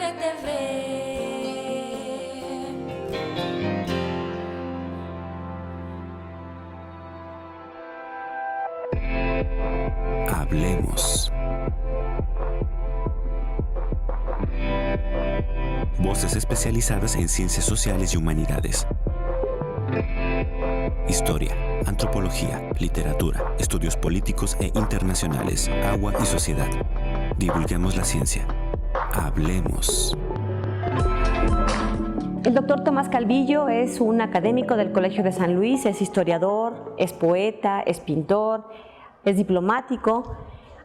TV. Hablemos. Voces especializadas en ciencias sociales y humanidades. Historia, antropología, literatura, estudios políticos e internacionales, agua y sociedad. Divulguemos la ciencia. Hablemos. El doctor Tomás Calvillo es un académico del Colegio de San Luis, es historiador, es poeta, es pintor, es diplomático.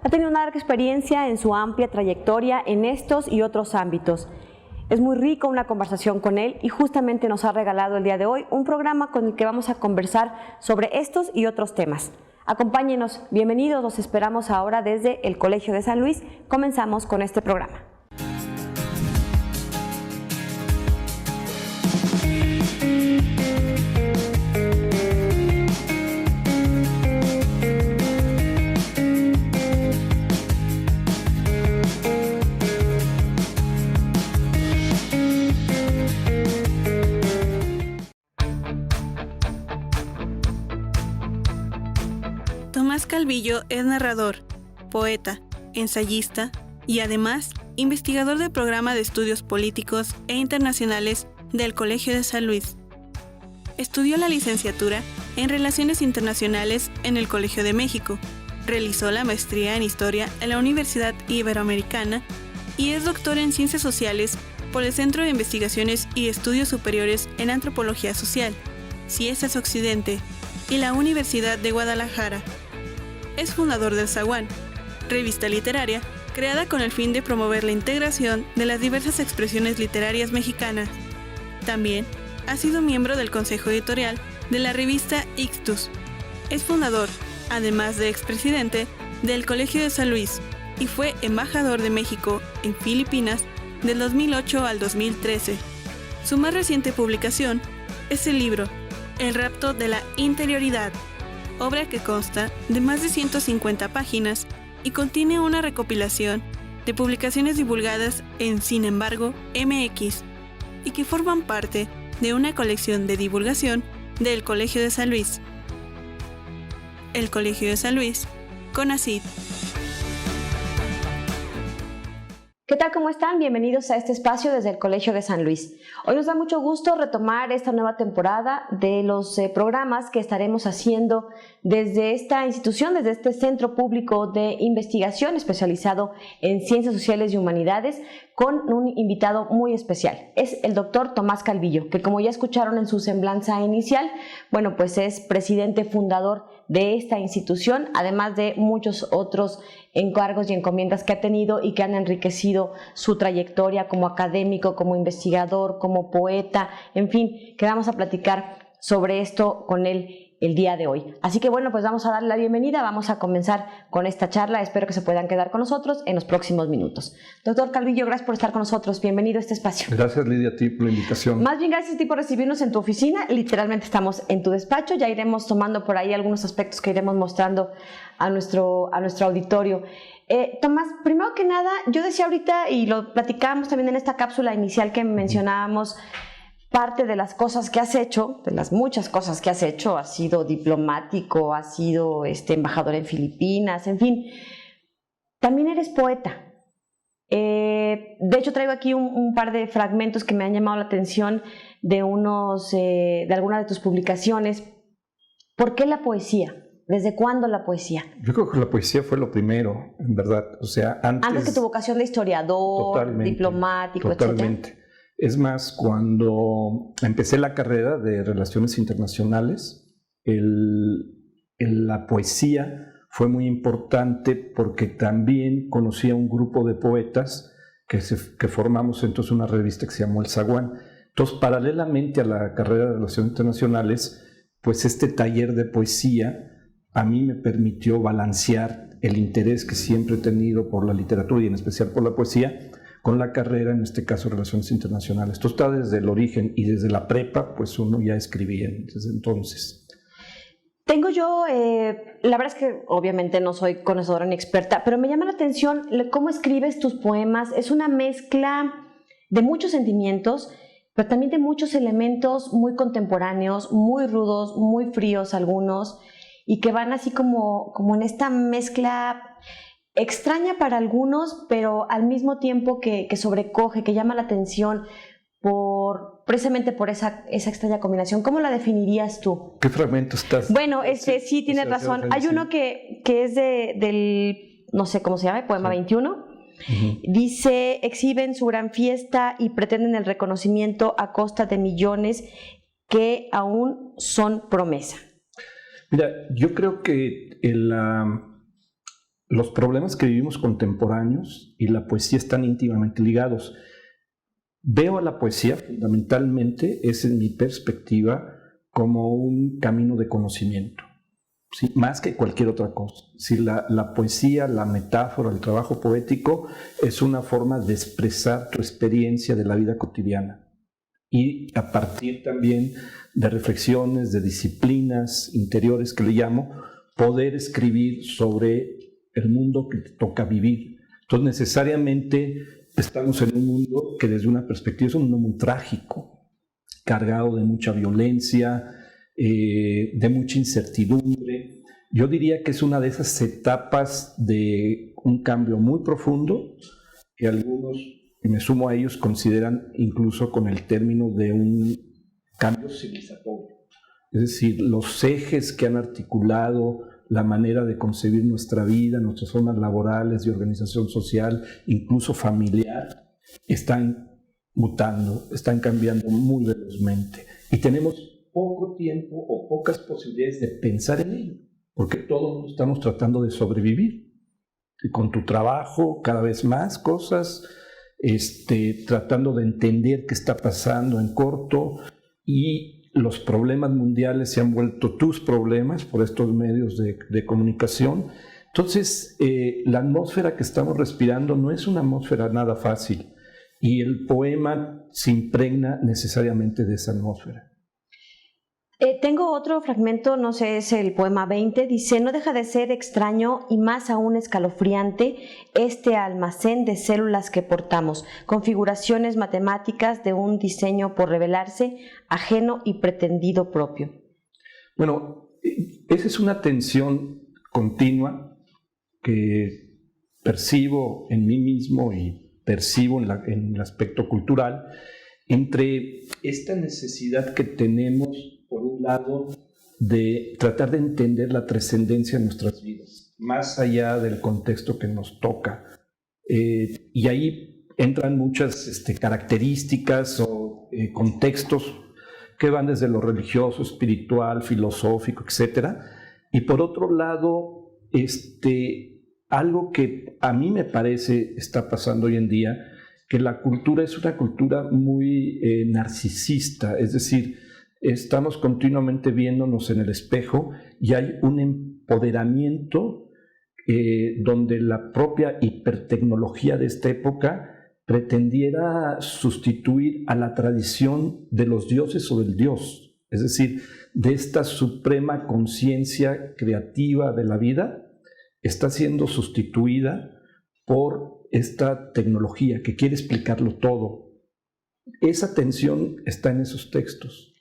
Ha tenido una larga experiencia en su amplia trayectoria en estos y otros ámbitos. Es muy rico una conversación con él y justamente nos ha regalado el día de hoy un programa con el que vamos a conversar sobre estos y otros temas. Acompáñenos, bienvenidos, los esperamos ahora desde el Colegio de San Luis. Comenzamos con este programa. Tomás Calvillo es narrador, poeta, ensayista y además investigador del programa de estudios políticos e internacionales del Colegio de San Luis. Estudió la licenciatura en Relaciones Internacionales en el Colegio de México, realizó la maestría en Historia en la Universidad Iberoamericana y es doctor en Ciencias Sociales por el Centro de Investigaciones y Estudios Superiores en Antropología Social, Ciencias Occidente y la Universidad de Guadalajara. Es fundador del Zaguán, revista literaria creada con el fin de promover la integración de las diversas expresiones literarias mexicanas. También ha sido miembro del consejo editorial de la revista Ixtus. Es fundador, además de expresidente, del Colegio de San Luis y fue embajador de México en Filipinas del 2008 al 2013. Su más reciente publicación es el libro El rapto de la interioridad, obra que consta de más de 150 páginas y contiene una recopilación de publicaciones divulgadas en Sin embargo MX y que forman parte de una colección de divulgación del Colegio de San Luis. El Colegio de San Luis, CONACYT. ¿Qué tal? ¿Cómo están? Bienvenidos a este espacio desde el Colegio de San Luis. Hoy nos da mucho gusto retomar esta nueva temporada de los programas que estaremos haciendo desde esta institución, desde este centro público de investigación especializado en ciencias sociales y humanidades, con un invitado muy especial. Es el doctor Tomás Calvillo, que como ya escucharon en su semblanza inicial, bueno, pues es presidente fundador de esta institución, además de muchos otros encargos y encomiendas que ha tenido y que han enriquecido su trayectoria como académico, como investigador, como poeta, en fin, que vamos a platicar sobre esto con él el día de hoy. Así que bueno, pues vamos a darle la bienvenida, vamos a comenzar con esta charla, espero que se puedan quedar con nosotros en los próximos minutos. Doctor Calvillo, gracias por estar con nosotros, bienvenido a este espacio. Gracias, Lidia, a ti por la invitación. Más bien gracias a ti por recibirnos en tu oficina, literalmente estamos en tu despacho, ya iremos tomando por ahí algunos aspectos que iremos mostrando a nuestro auditorio. Tomás, primero que nada, yo decía ahorita, y lo platicábamos también en esta cápsula inicial que mencionábamos, parte de las cosas que has hecho, de las muchas cosas que has hecho, has sido diplomático, has sido embajador en Filipinas, en fin, también eres poeta. De hecho, traigo aquí un par de fragmentos que me han llamado la atención de algunas de tus publicaciones. ¿Por qué la poesía? ¿Desde cuándo la poesía? Yo creo que la poesía fue lo primero, en verdad. O sea, antes que tu vocación de historiador, diplomático, totalmente. etcétera. Es más, cuando empecé la carrera de Relaciones Internacionales, la poesía fue muy importante porque también conocí a un grupo de poetas que formamos entonces una revista que se llamó El Zaguán. Entonces, paralelamente a la carrera de Relaciones Internacionales, pues este taller de poesía a mí me permitió balancear el interés que siempre he tenido por la literatura y en especial por la poesía con la carrera, en este caso Relaciones Internacionales. Esto está desde el origen y desde la prepa, pues uno ya escribía desde entonces. Tengo yo, la verdad es que obviamente no soy conocedora ni experta, pero me llama la atención cómo escribes tus poemas. Es una mezcla de muchos sentimientos, pero también de muchos elementos muy contemporáneos, muy rudos, muy fríos algunos, y que van así como en esta mezcla extraña para algunos, pero al mismo tiempo que sobrecoge, que llama la atención precisamente por esa extraña combinación. ¿Cómo la definirías tú? ¿Qué fragmento estás? Bueno, sí, tienes razón. Hay uno que es del, no sé cómo se llama, poema 21. Uh-huh. Dice: exhiben su gran fiesta y pretenden el reconocimiento a costa de millones que aún son promesa. Mira, yo creo que los problemas que vivimos contemporáneos y la poesía están íntimamente ligados. Veo a la poesía fundamentalmente, es en mi perspectiva, como un camino de conocimiento, ¿sí? Más que cualquier otra cosa. Si la poesía, la metáfora, el trabajo poético es una forma de expresar tu experiencia de la vida cotidiana y a partir también de reflexiones, de disciplinas interiores que le llamo, poder escribir sobre el mundo que te toca vivir. Entonces necesariamente estamos en un mundo que desde una perspectiva es un mundo muy trágico, cargado de mucha violencia, de mucha incertidumbre. Yo diría que es una de esas etapas de un cambio muy profundo que algunos, y me sumo a ellos, consideran incluso con el término de un cambio civilizatorio. Es decir, los ejes que han articulado la manera de concebir nuestra vida, nuestras formas laborales, de organización social, incluso familiar, están mutando, están cambiando muy velozmente. Y tenemos poco tiempo o pocas posibilidades de pensar en ello, porque todos estamos tratando de sobrevivir. Y con tu trabajo, cada vez más cosas, tratando de entender qué está pasando en corto, y los problemas mundiales se han vuelto tus problemas por estos medios de comunicación. Entonces, la atmósfera que estamos respirando no es una atmósfera nada fácil y el poema se impregna necesariamente de esa atmósfera. Tengo otro fragmento, no sé, es el poema 20, dice: no deja de ser extraño y más aún escalofriante este almacén de células que portamos, configuraciones matemáticas de un diseño por revelarse ajeno y pretendido propio. Bueno, esa es una tensión continua que percibo en mí mismo y percibo en el aspecto cultural, entre esta necesidad que tenemos, por un lado, de tratar de entender la trascendencia de nuestras vidas, más allá del contexto que nos toca. Y ahí entran muchas características o contextos que van desde lo religioso, espiritual, filosófico, etc. Y por otro lado, algo que a mí me parece está pasando hoy en día, que la cultura es una cultura muy narcisista, es decir, estamos continuamente viéndonos en el espejo y hay un empoderamiento donde la propia hipertecnología de esta época pretendiera sustituir a la tradición de los dioses o del Dios, es decir, de esta suprema conciencia creativa de la vida, está siendo sustituida por esta tecnología que quiere explicarlo todo. Esa tensión está en esos textos.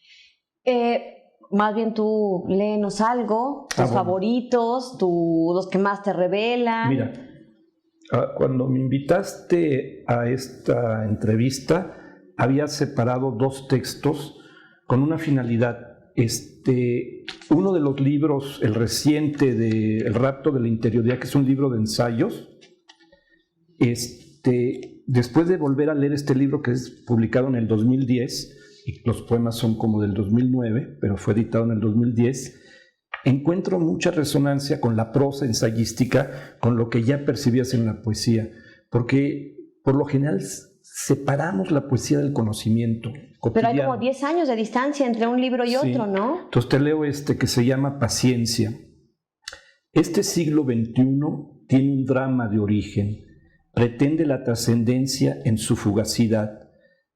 Más bien tú léenos algo, tus favoritos, los que más te revelan. Mira, cuando me invitaste a esta entrevista, había separado dos textos con una finalidad. Uno de los libros, el reciente de El rapto de la interioridad, que es un libro de ensayos, después de volver a leer este libro que es publicado en el 2010, y los poemas son como del 2009, pero fue editado en el 2010, encuentro mucha resonancia con la prosa ensayística, con lo que ya percibías en la poesía, porque por lo general separamos la poesía del conocimiento cotidiano. Pero hay como 10 años de distancia entre un libro y otro, ¿no? Entonces te leo que se llama Paciencia. Este siglo XXI tiene un drama de origen, pretende la trascendencia en su fugacidad.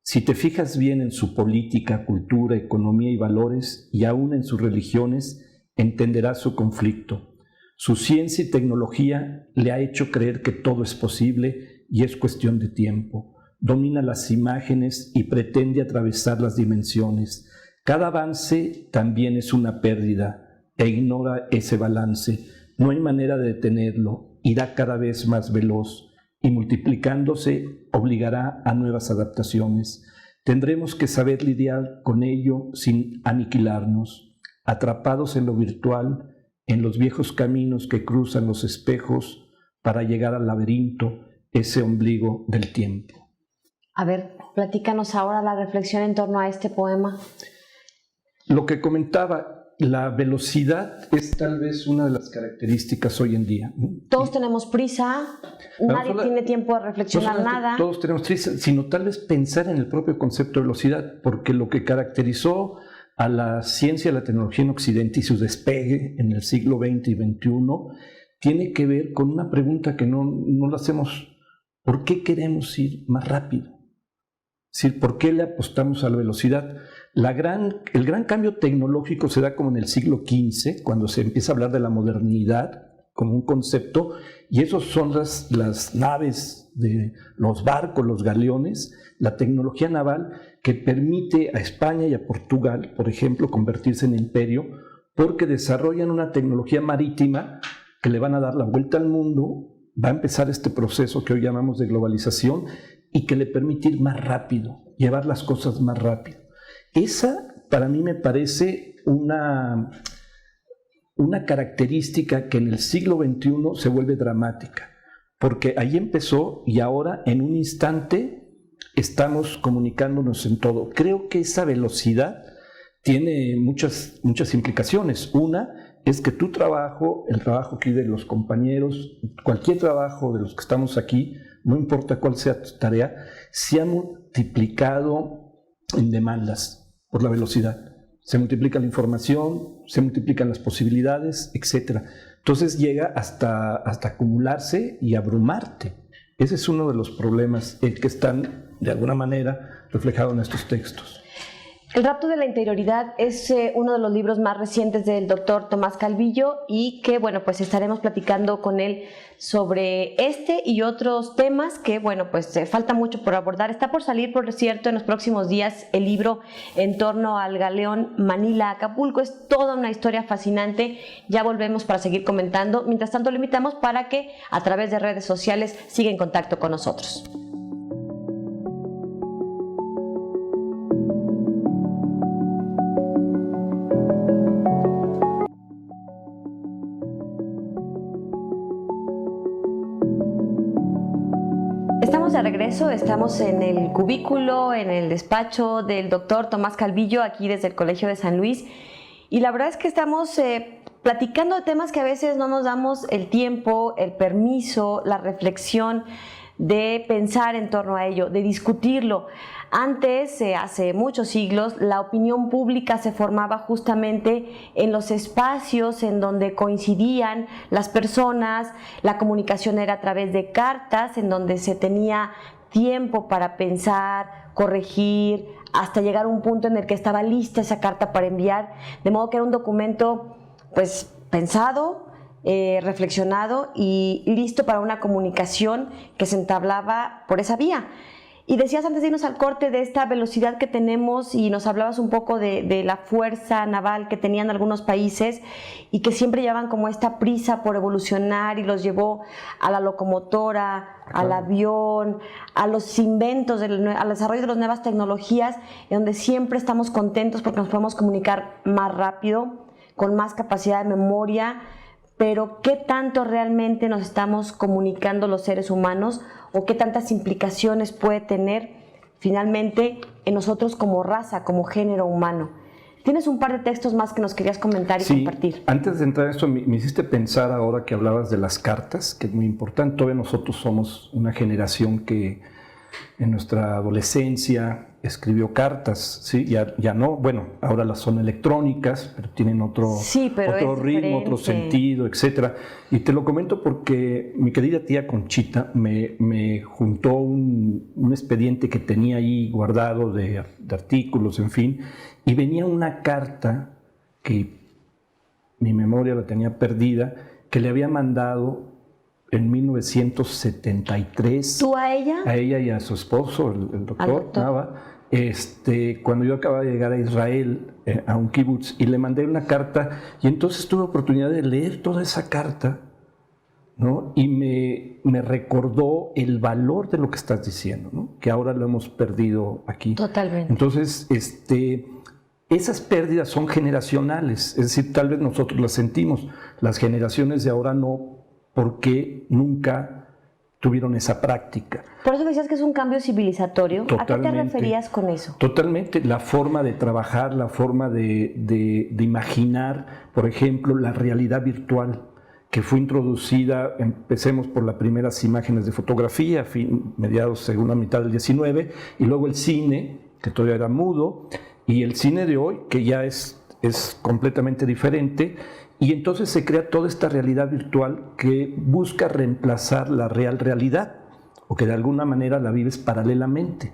Si te fijas bien en su política, cultura, economía y valores, y aún en sus religiones, entenderás su conflicto. Su ciencia y tecnología le ha hecho creer que todo es posible y es cuestión de tiempo. domina las imágenes y pretende atravesar las dimensiones. Cada avance también es una pérdida e ignora ese balance. No hay manera de detenerlo, irá cada vez más veloz y multiplicándose obligará a nuevas adaptaciones. Tendremos que saber lidiar con ello sin aniquilarnos, atrapados en lo virtual, en los viejos caminos que cruzan los espejos para llegar al laberinto, ese ombligo del tiempo. A ver, platícanos ahora la reflexión en torno a este poema. Lo que comentaba, la velocidad es tal vez una de las características hoy en día. Todos tenemos prisa, nadie tiene tiempo de reflexionar nada. Todos tenemos prisa, sino tal vez pensar en el propio concepto de velocidad, porque lo que caracterizó a la ciencia y la tecnología en Occidente y su despegue en el siglo XX y XXI tiene que ver con una pregunta que no la hacemos: ¿por qué queremos ir más rápido? Es decir, ¿por qué le apostamos a la velocidad? El gran cambio tecnológico se da como en el siglo XV, cuando se empieza a hablar de la modernidad como un concepto, y esos son las naves, los barcos, los galeones, la tecnología naval que permite a España y a Portugal, por ejemplo, convertirse en imperio, porque desarrollan una tecnología marítima que le van a dar la vuelta al mundo. Va a empezar este proceso que hoy llamamos de globalización y que le permite ir más rápido, llevar las cosas más rápido. Esa, para mí, me parece una característica que en el siglo XXI se vuelve dramática, porque ahí empezó y ahora en un instante estamos comunicándonos en todo. Creo que esa velocidad tiene muchas implicaciones. Una es que tu trabajo, el trabajo aquí de los compañeros, cualquier trabajo de los que estamos aquí, no importa cuál sea tu tarea, se ha multiplicado en demandas por la velocidad. Se multiplica la información, se multiplican las posibilidades, etc. Entonces llega hasta acumularse y abrumarte. Ese es uno de los problemas que están, de alguna manera, reflejados en estos textos. El rapto de la interioridad es uno de los libros más recientes del doctor Tomás Calvillo y que, bueno, pues estaremos platicando con él sobre este y otros temas que, bueno, pues falta mucho por abordar. Está por salir, por cierto, en los próximos días el libro en torno al galeón Manila-Acapulco. Es toda una historia fascinante. Ya volvemos para seguir comentando. Mientras tanto, lo invitamos para que a través de redes sociales siga en contacto con nosotros. De regreso, estamos en el cubículo, en el despacho del doctor Tomás Calvillo, aquí desde el Colegio de San Luis, y la verdad es que estamos platicando de temas que a veces no nos damos el tiempo, el permiso, la reflexión de pensar en torno a ello, de discutirlo. Antes, hace muchos siglos, la opinión pública se formaba justamente en los espacios en donde coincidían las personas, la comunicación era a través de cartas, en donde se tenía tiempo para pensar, corregir, hasta llegar a un punto en el que estaba lista esa carta para enviar, de modo que era un documento pues pensado, reflexionado y listo para una comunicación que se entablaba por esa vía. Y decías antes de irnos al corte de esta velocidad que tenemos y nos hablabas un poco de la fuerza naval que tenían algunos países y que siempre llevaban como esta prisa por evolucionar y los llevó a la locomotora, al avión, a los inventos, al desarrollo de las nuevas tecnologías, en donde siempre estamos contentos porque nos podemos comunicar más rápido, con más capacidad de memoria. Pero ¿qué tanto realmente nos estamos comunicando los seres humanos o qué tantas implicaciones puede tener finalmente en nosotros como raza, como género humano? Tienes un par de textos más que nos querías comentar y compartir. Antes de entrar en esto, me hiciste pensar ahora que hablabas de las cartas, que es muy importante. Todavía nosotros somos una generación que en nuestra adolescencia escribió cartas, ¿sí? Ya no, bueno, ahora las son electrónicas, pero tienen otro ritmo, otro sentido, etc. Y te lo comento porque mi querida tía Conchita me juntó un expediente que tenía ahí guardado de artículos, en fin, y venía una carta que mi memoria la tenía perdida, que le había mandado en 1973. ¿Tú a ella? A ella y a su esposo, el doctor Nava. Cuando yo acababa de llegar a Israel, a un kibutz, y le mandé una carta, y entonces tuve oportunidad de leer toda esa carta, ¿no? Y me recordó el valor de lo que estás diciendo, ¿no? Que ahora lo hemos perdido aquí. Totalmente. Entonces, esas pérdidas son generacionales, es decir, tal vez nosotros las sentimos, las generaciones de ahora no, porque nunca tuvieron esa práctica. Por eso decías que es un cambio civilizatorio. Totalmente. ¿A qué te referías con eso? Totalmente, la forma de trabajar, la forma de imaginar, por ejemplo, la realidad virtual que fue introducida, empecemos por las primeras imágenes de fotografía, mediados segunda mitad del 19, y luego el cine, que todavía era mudo, y el cine de hoy, que ya es completamente diferente, y entonces se crea toda esta realidad virtual que busca reemplazar la real realidad, o que de alguna manera la vives paralelamente.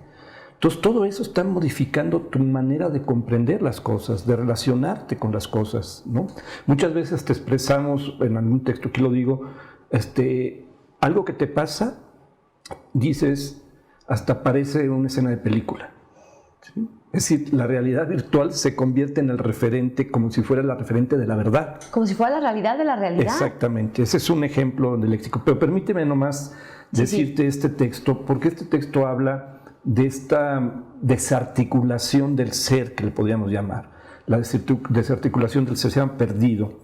Entonces todo eso está modificando tu manera de comprender las cosas, de relacionarte con las cosas, ¿no? Muchas veces te expresamos, en algún texto aquí lo digo, algo que te pasa, dices, hasta parece una escena de película, ¿sí? Es decir, la realidad virtual se convierte en el referente, como si fuera la referente de la verdad. Como si fuera la realidad de la realidad. Exactamente, ese es un ejemplo del léxico. Pero permíteme nomás decirte este texto, porque este texto habla de esta desarticulación del ser, que le podríamos llamar. La desarticulación del ser, se llama perdido.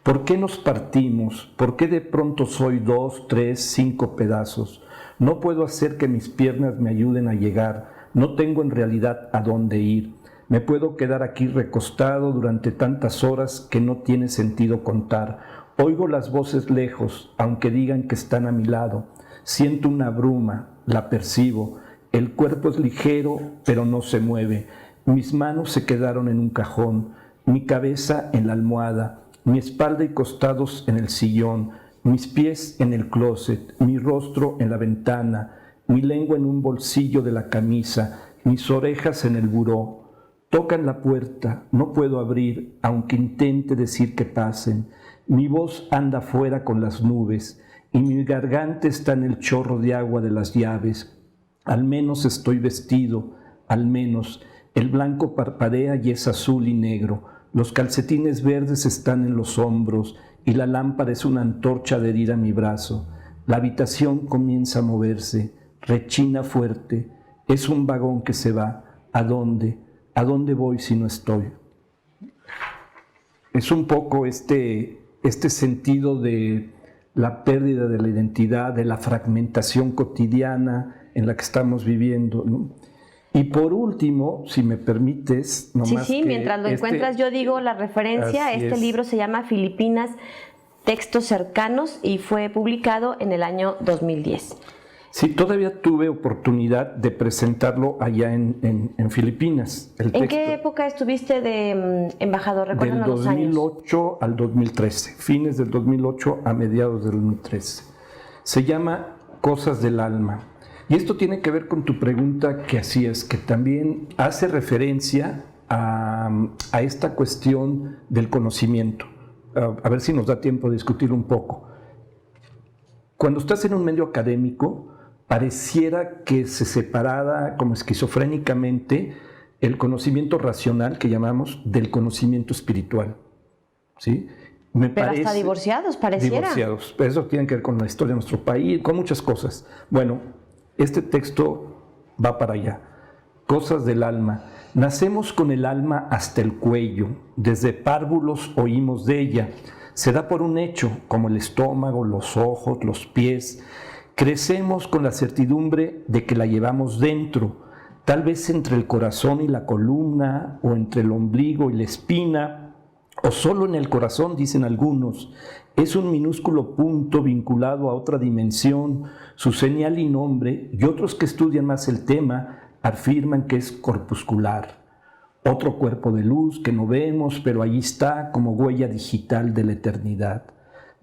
¿Por qué nos partimos? ¿Por qué de pronto soy 2, 3, 5 pedazos? No puedo hacer que mis piernas me ayuden a llegar. No tengo en realidad a dónde ir. Me puedo quedar aquí recostado durante tantas horas que no tiene sentido contar. Oigo las voces lejos, aunque digan que están a mi lado. Siento una bruma, la percibo. El cuerpo es ligero, pero no se mueve. Mis manos se quedaron en un cajón, mi cabeza en la almohada, mi espalda y costados en el sillón, mis pies en el closet, mi rostro en la ventana, mi lengua en un bolsillo de la camisa, mis orejas en el buró. Tocan la puerta, no puedo abrir, aunque intente decir que pasen. Mi voz anda fuera con las nubes, y mi garganta está en el chorro de agua de las llaves. Al menos estoy vestido, al menos. El blanco parpadea y es azul y negro. Los calcetines verdes están en los hombros, y la lámpara es una antorcha adherida a mi brazo. La habitación comienza a moverse. Rechina fuerte, es un vagón que se va. ¿A dónde? ¿A dónde voy si no estoy? Es un poco este sentido de la pérdida de la identidad, de la fragmentación cotidiana en la que estamos viviendo, ¿no? Y por último, si me permites, nomás Sí, mientras lo encuentras, yo digo la referencia. Este libro se llama Filipinas, Textos Cercanos, y fue publicado en el año 2010. Sí, todavía tuve oportunidad de presentarlo allá en Filipinas. ¿En qué época estuviste de embajador? Recuérdanos los años. Del 2008 al 2013, fines del 2008 a mediados del 2013. Se llama Cosas del Alma. Y esto tiene que ver con tu pregunta que hacías, que también hace referencia a esta cuestión del conocimiento. A ver si nos da tiempo de discutir un poco. Cuando estás en un medio académico, pareciera que se separara como esquizofrénicamente el conocimiento racional, que llamamos, del conocimiento espiritual, ¿sí? Pero hasta divorciados, pareciera. Divorciados. Eso tiene que ver con la historia de nuestro país, con muchas cosas. Bueno, este texto va para allá. Cosas del alma. Nacemos con el alma hasta el cuello. Desde párvulos oímos de ella. Se da por un hecho, como el estómago, los ojos, los pies. Crecemos con la certidumbre de que la llevamos dentro, tal vez entre el corazón y la columna, o entre el ombligo y la espina, o solo en el corazón, dicen algunos. Es un minúsculo punto vinculado a otra dimensión, su señal y nombre, y otros que estudian más el tema afirman que es corpuscular. Otro cuerpo de luz que no vemos, pero allí está como huella digital de la eternidad.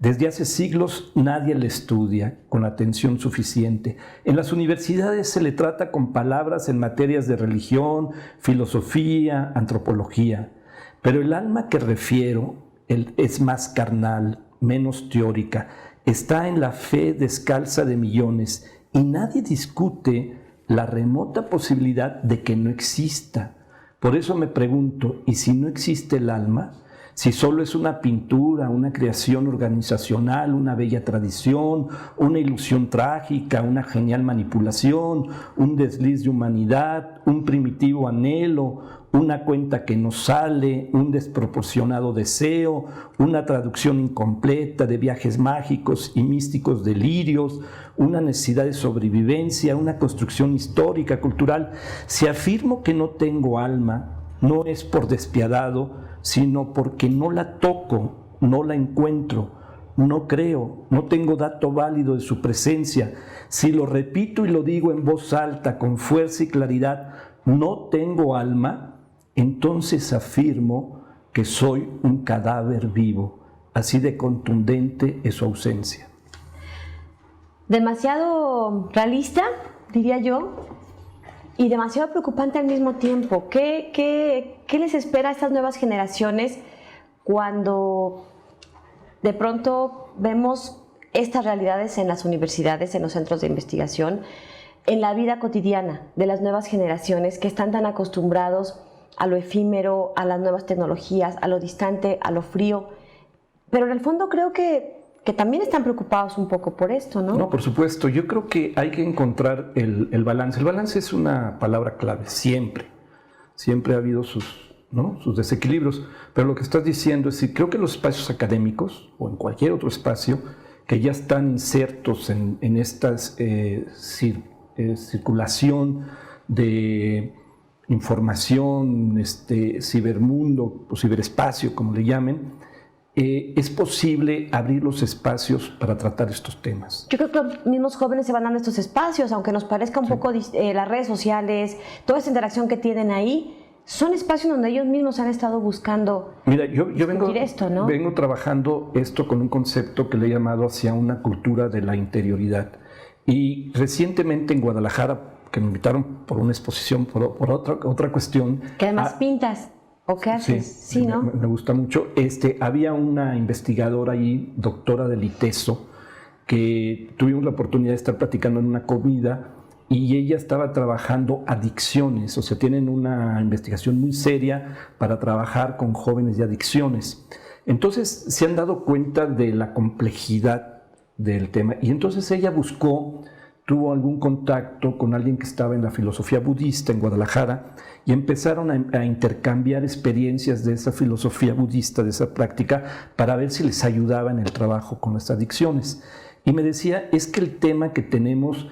Desde hace siglos nadie le estudia con atención suficiente. En las universidades se le trata con palabras en materias de religión, filosofía, antropología. Pero el alma que refiero es más carnal, menos teórica. está en la fe descalza de millones y nadie discute la remota posibilidad de que no exista. Por eso me pregunto, ¿y si no existe el alma? Si solo es una pintura, una creación organizacional, una bella tradición, una ilusión trágica, una genial manipulación, un desliz de humanidad, un primitivo anhelo, una cuenta que no sale, un desproporcionado deseo, una traducción incompleta de viajes mágicos y místicos delirios, una necesidad de sobrevivencia, una construcción histórica, cultural. Si afirmo que no tengo alma, no es por despiadado, sino porque no la toco, no la encuentro, no creo, no tengo dato válido de su presencia. Si lo repito y lo digo en voz alta, con fuerza y claridad, no tengo alma, entonces afirmo que soy un cadáver vivo. Así de contundente es su ausencia. Demasiado realista, diría yo, y demasiado preocupante al mismo tiempo. ¿Qué les espera a estas nuevas generaciones cuando de pronto vemos estas realidades en las universidades, en los centros de investigación, en la vida cotidiana de las nuevas generaciones que están tan acostumbrados a lo efímero, a las nuevas tecnologías, a lo distante, a lo frío? Pero en el fondo creo que también están preocupados un poco por esto, ¿no? No, por supuesto. Yo creo que hay que encontrar el balance. El balance es una palabra clave, siempre. Siempre ha habido sus desequilibrios. Pero lo que estás diciendo es que creo que los espacios académicos, o en cualquier otro espacio, que ya están insertos en esta circulación de información, cibermundo o ciberespacio, como le llamen, es posible abrir los espacios para tratar estos temas. Yo creo que los mismos jóvenes se van dando estos espacios, aunque nos parezca un poco las redes sociales, toda esa interacción que tienen ahí, son espacios donde ellos mismos han estado buscando. Mira, yo vengo trabajando esto con un concepto que le he llamado hacia una cultura de la interioridad. Y recientemente en Guadalajara, que me invitaron por una exposición, por otra cuestión. Que además pintas. ¿O qué haces? Sí, ¿no? Me gusta mucho. Había una investigadora ahí, doctora del ITESO, que tuvimos la oportunidad de estar platicando en una comida y ella estaba trabajando adicciones, o sea, tienen una investigación muy seria para trabajar con jóvenes de adicciones. Entonces se han dado cuenta de la complejidad del tema y entonces ella tuvo algún contacto con alguien que estaba en la filosofía budista en Guadalajara y empezaron a intercambiar experiencias de esa filosofía budista, de esa práctica, para ver si les ayudaba en el trabajo con las adicciones. Y me decía, es que el tema que tenemos,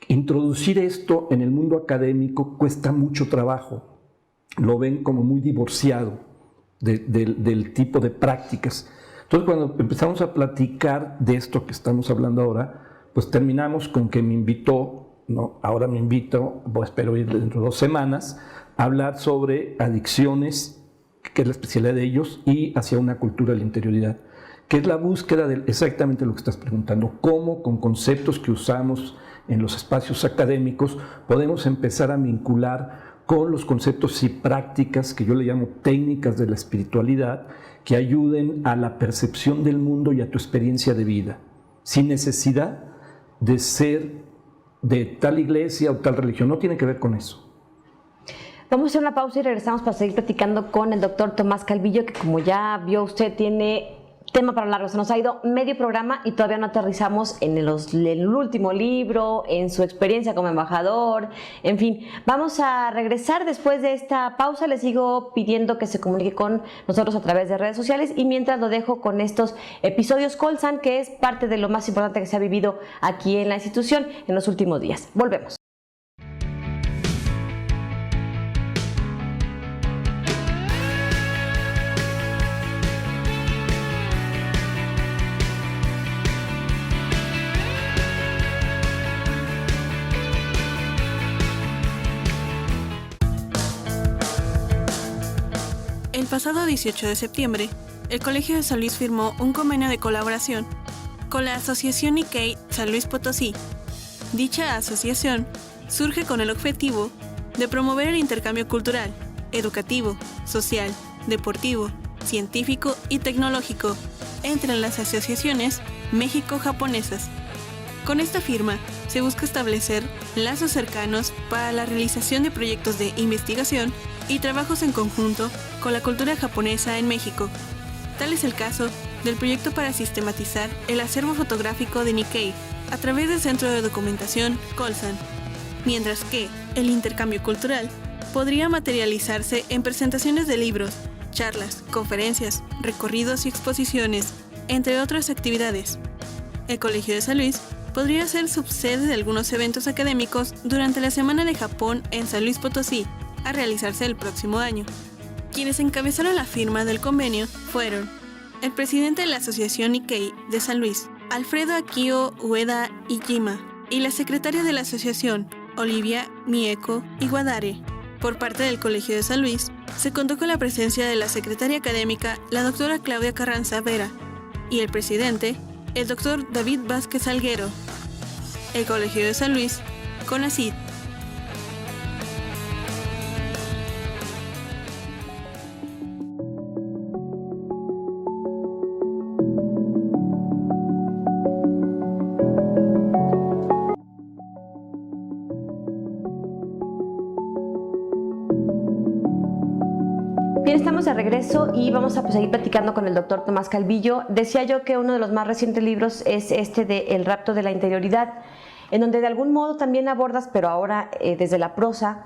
introducir esto en el mundo académico cuesta mucho trabajo. Lo ven como muy divorciado del tipo de prácticas. Entonces, cuando empezamos a platicar de esto que estamos hablando ahora, pues terminamos con que me invitó, ahora me invito, espero ir dentro de 2 semanas, a hablar sobre adicciones, que es la especialidad de ellos, y hacia una cultura de la interioridad, que es la búsqueda de exactamente lo que estás preguntando, cómo con conceptos que usamos en los espacios académicos podemos empezar a vincular con los conceptos y prácticas que yo le llamo técnicas de la espiritualidad, que ayuden a la percepción del mundo y a tu experiencia de vida, sin necesidad de ser de tal iglesia o tal religión. No tiene que ver con eso. Vamos a hacer una pausa y regresamos para seguir platicando con el doctor Tomás Calvillo, que como ya vio usted, tiene tema para largo. Se nos ha ido medio programa y todavía no aterrizamos en el último libro, en su experiencia como embajador, en fin. Vamos a regresar después de esta pausa. Les sigo pidiendo que se comunique con nosotros a través de redes sociales y mientras lo dejo con estos episodios Colsan, que es parte de lo más importante que se ha vivido aquí en la institución en los últimos días. Volvemos. El pasado 18 de septiembre, el Colegio de San Luis firmó un convenio de colaboración con la Asociación Nikkei San Luis Potosí. Dicha asociación surge con el objetivo de promover el intercambio cultural, educativo, social, deportivo, científico y tecnológico, entre las asociaciones México-japonesas. Con esta firma se busca establecer lazos cercanos para la realización de proyectos de investigación y trabajos en conjunto con la cultura japonesa en México. Tal es el caso del proyecto para sistematizar el acervo fotográfico de Nikkei a través del Centro de Documentación Colsan, mientras que el intercambio cultural podría materializarse en presentaciones de libros, charlas, conferencias, recorridos y exposiciones, entre otras actividades. El Colegio de San Luis podría ser subsede de algunos eventos académicos durante la Semana de Japón en San Luis Potosí, a realizarse el próximo año. Quienes encabezaron la firma del convenio fueron el presidente de la Asociación Nikkei de San Luis, Alfredo Akio Ueda Ijima, y la secretaria de la asociación, Olivia Mieko Iguadare. Por parte del Colegio de San Luis, se contó con la presencia de la secretaria académica, la doctora Claudia Carranza Vera, y el presidente, el doctor David Vázquez Alguero. El Colegio de San Luis, CONACYT. Bien, estamos de regreso y vamos a seguir platicando con el doctor Tomás Calvillo. Decía yo que uno de los más recientes libros es este de El rapto de la interioridad, en donde de algún modo también abordas, pero ahora desde la prosa,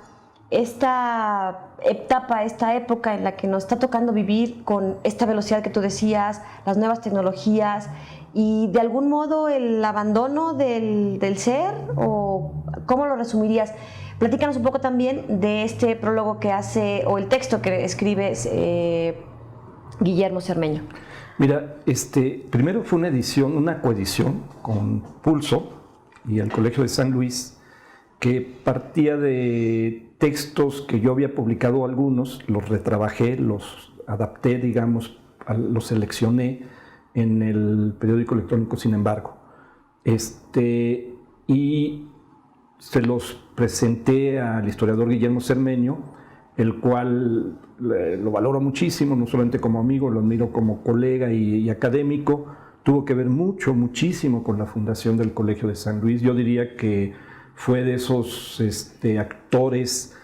esta etapa, esta época en la que nos está tocando vivir con esta velocidad que tú decías, las nuevas tecnologías y de algún modo el abandono del ser, o ¿cómo lo resumirías? Platícanos un poco también de este prólogo que hace, o el texto que escribe Guillermo Cermeño. Mira, primero fue una coedición con Pulso y el Colegio de San Luis, que partía de textos que yo había publicado algunos, los retrabajé, los adapté, digamos, los seleccioné en el periódico electrónico Sin Embargo. Y se los presenté al historiador Guillermo Cermeño, el cual lo valoro muchísimo, no solamente como amigo, lo admiro como colega y académico. Tuvo que ver muchísimo con la fundación del Colegio de San Luis. Yo diría que fue de esos actores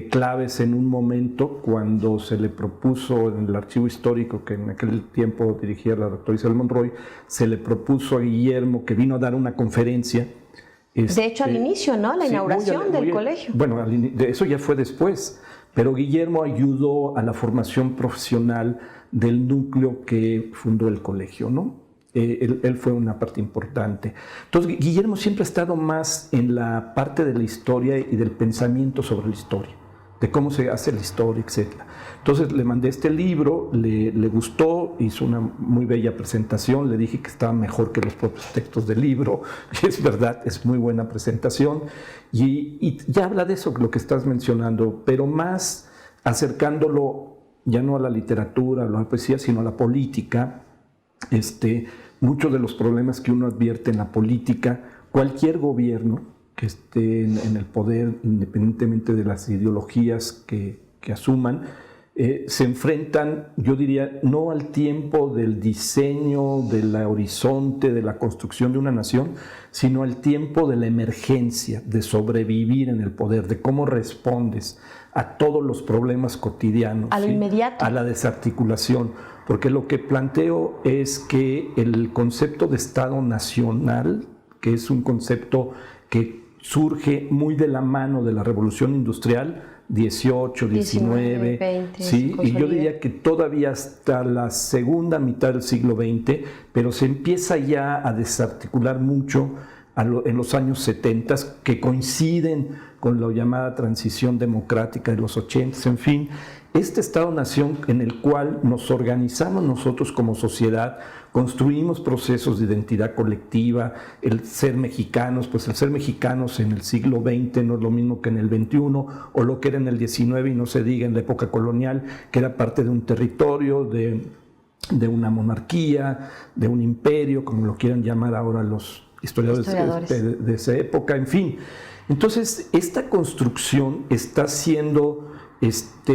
claves en un momento cuando se le propuso en el archivo histórico, que en aquel tiempo dirigía la doctora Isabel Monroy, se le propuso a Guillermo, que vino a dar una conferencia. De hecho, al inicio, ¿no? La inauguración del colegio. Bueno, eso ya fue después, pero Guillermo ayudó a la formación profesional del núcleo que fundó el colegio, ¿no? Él fue una parte importante. Entonces, Guillermo siempre ha estado más en la parte de la historia y del pensamiento sobre la historia, de cómo se hace la historia, etc. Entonces le mandé este libro, le gustó, hizo una muy bella presentación, le dije que estaba mejor que los propios textos del libro, y es verdad, es muy buena presentación, y ya habla de eso, lo que estás mencionando, pero más acercándolo ya no a la literatura, a la poesía, sino a la política. Muchos de los problemas que uno advierte en la política, cualquier gobierno que esté en el poder, independientemente de las ideologías que asuman, se enfrentan, yo diría, no al tiempo del diseño, del horizonte, de la construcción de una nación, sino al tiempo de la emergencia, de sobrevivir en el poder, de cómo respondes a todos los problemas cotidianos. A lo inmediato. A la desarticulación. Porque lo que planteo es que el concepto de Estado nacional, que es un concepto que surge muy de la mano de la Revolución Industrial, 18, 19, 20, ¿sí? Y yo diría que todavía hasta la segunda mitad del siglo XX, pero se empieza ya a desarticular mucho en los años 70, que coinciden con la llamada transición democrática de los 80, en fin. Este Estado-Nación en el cual nos organizamos nosotros como sociedad, construimos procesos de identidad colectiva, el ser mexicanos, pues el ser mexicanos en el siglo XX no es lo mismo que en el XXI, o lo que era en el XIX, y no se diga en la época colonial, que era parte de un territorio, de una monarquía, de un imperio, como lo quieran llamar ahora los historiadores. De esa época, en fin. Entonces, esta construcción está siendo está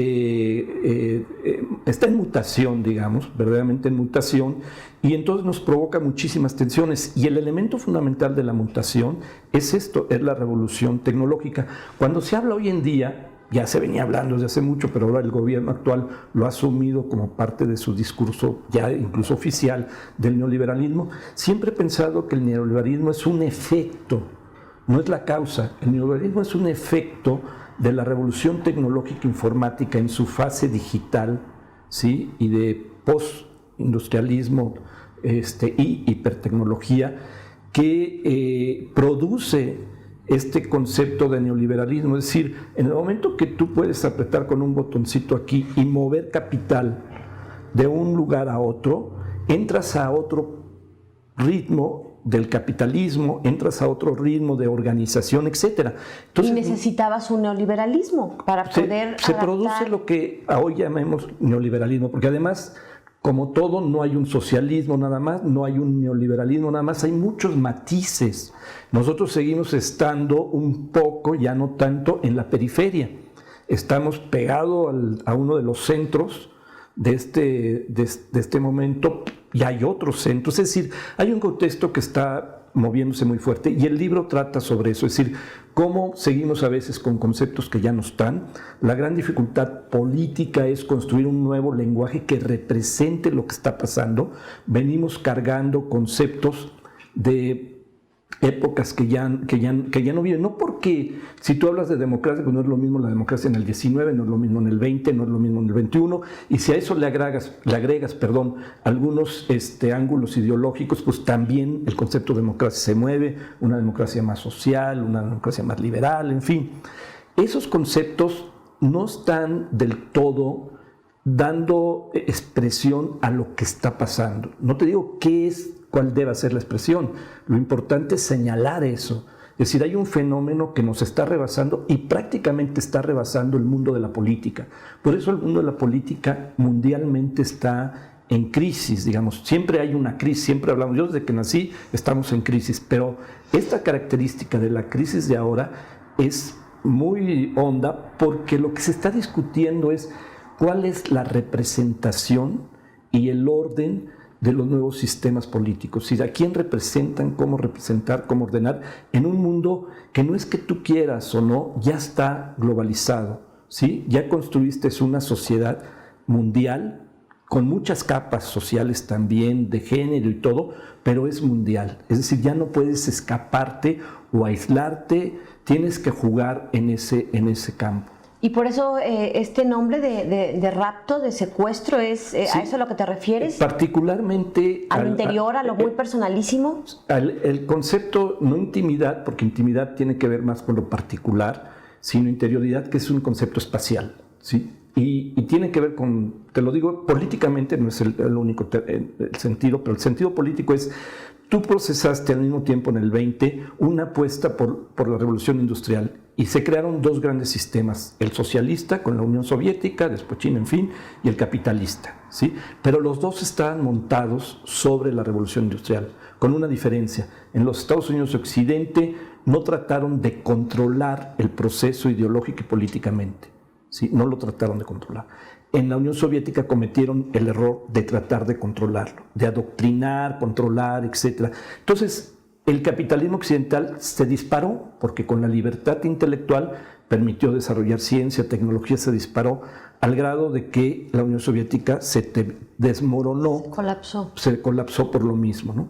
en mutación, digamos, verdaderamente en mutación, y entonces nos provoca muchísimas tensiones. Y el elemento fundamental de la mutación es esto, es la revolución tecnológica. Cuando se habla hoy en día, ya se venía hablando desde hace mucho, pero ahora el gobierno actual lo ha asumido como parte de su discurso, ya incluso oficial, del neoliberalismo. Siempre he pensado que el neoliberalismo es un efecto, no es la causa. El neoliberalismo es un efecto de la revolución tecnológica informática en su fase digital, ¿sí? Y de postindustrialismo y hipertecnología, que produce este concepto de neoliberalismo. Es decir, en el momento que tú puedes apretar con un botoncito aquí y mover capital de un lugar a otro, entras a otro ritmo del capitalismo, entras a otro ritmo de organización, etcétera. Entonces, y necesitabas un neoliberalismo para poder se produce lo que hoy llamemos neoliberalismo, porque además, como todo, no hay un socialismo nada más, no hay un neoliberalismo nada más, hay muchos matices. Nosotros seguimos estando un poco, ya no tanto, en la periferia. Estamos pegados a uno de los centros de este momento, y hay otros centros. Es decir, hay un contexto que está moviéndose muy fuerte, y el libro trata sobre eso, es decir, cómo seguimos a veces con conceptos que ya no están. La gran dificultad política es construir un nuevo lenguaje que represente lo que está pasando. Venimos cargando conceptos de épocas que ya no viven, no porque si tú hablas de democracia, pues no es lo mismo la democracia en el 19, no es lo mismo en el 20, no es lo mismo en el 21, y si a eso le agregas algunos ángulos ideológicos, pues también el concepto de democracia se mueve, una democracia más social, una democracia más liberal, en fin. Esos conceptos no están del todo dando expresión a lo que está pasando. No te digo cuál debe ser la expresión. Lo importante es señalar eso. Es decir, hay un fenómeno que nos está rebasando y prácticamente está rebasando el mundo de la política. Por eso el mundo de la política mundialmente está en crisis, digamos. Siempre hay una crisis, siempre hablamos. Yo desde que nací estamos en crisis, pero esta característica de la crisis de ahora es muy honda, porque lo que se está discutiendo es cuál es la representación y el orden de los nuevos sistemas políticos, y a quién representan, cómo representar, cómo ordenar, en un mundo que no es que tú quieras o no, ya está globalizado, ¿sí? Ya construiste una sociedad mundial con muchas capas sociales también, de género y todo, pero es mundial. Es decir, ya no puedes escaparte o aislarte, tienes que jugar en ese campo. Y por eso este nombre de rapto, de secuestro, ¿a eso a lo que te refieres? Particularmente ¿A lo interior, a lo muy personalísimo? El concepto, no intimidad, porque intimidad tiene que ver más con lo particular, sino interioridad, que es un concepto espacial, ¿sí? Y tiene que ver con, te lo digo, políticamente no es el único el sentido, pero el sentido político es: tú procesaste al mismo tiempo en el 20 una apuesta por la revolución industrial, y se crearon dos grandes sistemas, el socialista con la Unión Soviética, después China, en fin, y el capitalista, ¿sí? Pero los dos estaban montados sobre la revolución industrial, con una diferencia. En los Estados Unidos de Occidente no trataron de controlar el proceso ideológico y políticamente, ¿sí? No lo trataron de controlar. En la Unión Soviética cometieron el error de tratar de controlarlo, de adoctrinar, controlar, etc. Entonces, el capitalismo occidental se disparó porque con la libertad intelectual permitió desarrollar ciencia, tecnología, se disparó al grado de que la Unión Soviética se desmoronó. Se colapsó por lo mismo, ¿no?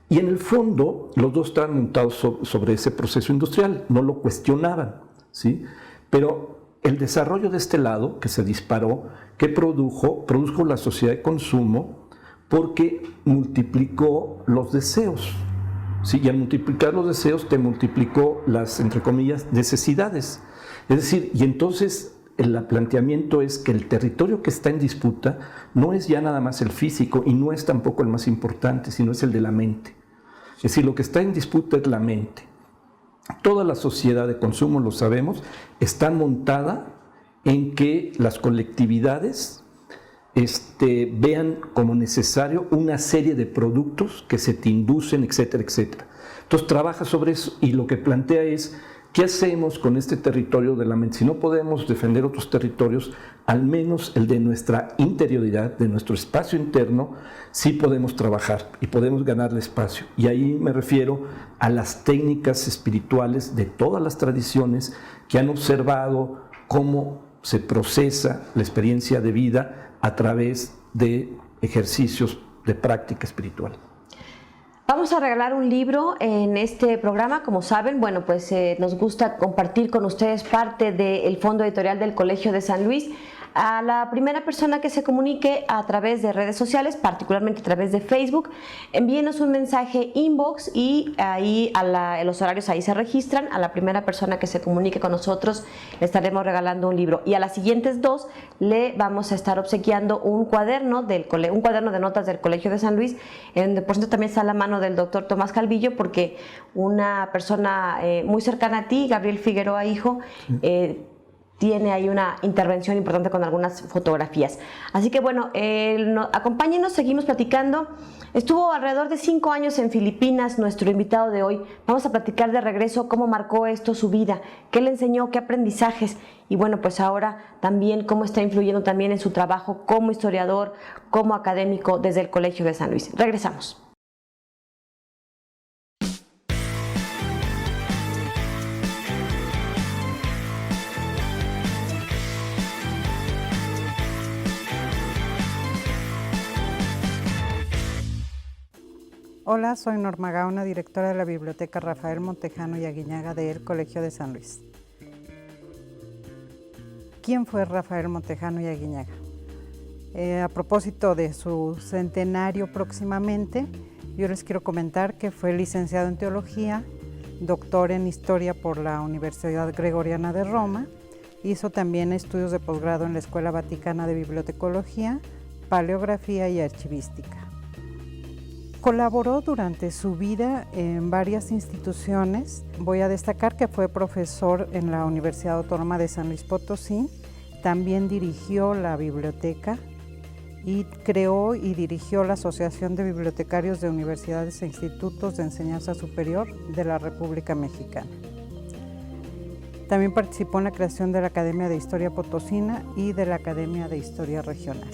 Y en el fondo, los dos estaban montados sobre ese proceso industrial, no lo cuestionaban, ¿sí? Pero el desarrollo de este lado, que se disparó, que produjo la sociedad de consumo, porque multiplicó los deseos. Sí, y al multiplicar los deseos te multiplicó las, entre comillas, necesidades. Es decir, y entonces el planteamiento es que el territorio que está en disputa no es ya nada más el físico, y no es tampoco el más importante, sino es el de la mente. Es decir, lo que está en disputa es la mente. Toda la sociedad de consumo, lo sabemos, está montada en que las colectividades vean como necesario una serie de productos que se te inducen, etcétera, etcétera. Entonces trabaja sobre eso, y lo que plantea es ¿qué hacemos con este territorio de la mente? Si no podemos defender otros territorios, al menos el de nuestra interioridad, de nuestro espacio interno, sí podemos trabajar y podemos ganarle espacio. Y ahí me refiero a las técnicas espirituales de todas las tradiciones que han observado cómo se procesa la experiencia de vida a través de ejercicios de práctica espiritual. Vamos a regalar un libro en este programa, como saben, bueno, pues nos gusta compartir con ustedes parte del fondo editorial del Colegio de San Luis. A la primera persona que se comunique a través de redes sociales, particularmente a través de Facebook, envíenos un mensaje inbox y ahí los horarios ahí se registran. A la primera persona que se comunique con nosotros le estaremos regalando un libro, y a las siguientes 2 le vamos a estar obsequiando un cuaderno de notas del Colegio de San Luis, en donde por cierto también está la mano del doctor Tomás Calvillo, porque una persona muy cercana a ti, Gabriel Figueroa, hijo, tiene ahí una intervención importante con algunas fotografías. Así que bueno, acompáñenos, seguimos platicando. Estuvo alrededor de 5 años en Filipinas nuestro invitado de hoy. Vamos a platicar de regreso cómo marcó esto su vida, qué le enseñó, qué aprendizajes, y bueno, pues ahora también cómo está influyendo también en su trabajo como historiador, como académico desde el Colegio de San Luis. Regresamos. Hola, soy Norma Gauna, directora de la Biblioteca Rafael Montejano y Aguiñaga del Colegio de San Luis. ¿Quién fue Rafael Montejano y Aguiñaga? A propósito de su centenario próximamente, yo les quiero comentar que fue licenciado en Teología, doctor en Historia por la Universidad Gregoriana de Roma, hizo también estudios de posgrado en la Escuela Vaticana de Bibliotecología, Paleografía y Archivística. Colaboró durante su vida en varias instituciones. Voy a destacar que fue profesor en la Universidad Autónoma de San Luis Potosí, también dirigió la biblioteca y creó y dirigió la Asociación de Bibliotecarios de Universidades e Institutos de Enseñanza Superior de la República Mexicana. También participó en la creación de la Academia de Historia Potosina y de la Academia de Historia Regional.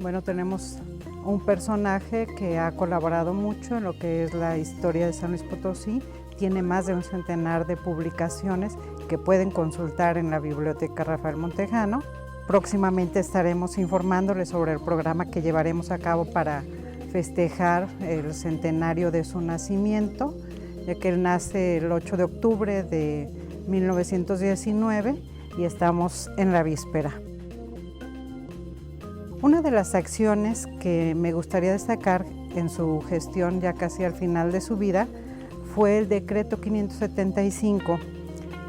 Bueno, tenemos un personaje que ha colaborado mucho en lo que es la historia de San Luis Potosí. Tiene más de un centenar de publicaciones que pueden consultar en la Biblioteca Rafael Montejano. Próximamente estaremos informándoles sobre el programa que llevaremos a cabo para festejar el centenario de su nacimiento, ya que él nace el 8 de octubre de 1919 y estamos en la víspera. Una de las acciones que me gustaría destacar en su gestión ya casi al final de su vida fue el decreto 575,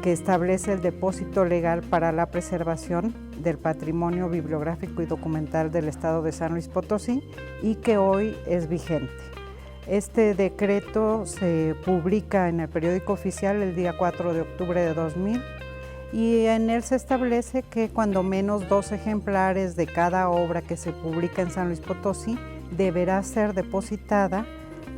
que establece el depósito legal para la preservación del patrimonio bibliográfico y documental del estado de San Luis Potosí y que hoy es vigente. Este decreto se publica en el periódico oficial el día 4 de octubre de 2000 y en él se establece que cuando menos 2 ejemplares de cada obra que se publica en San Luis Potosí deberá ser depositada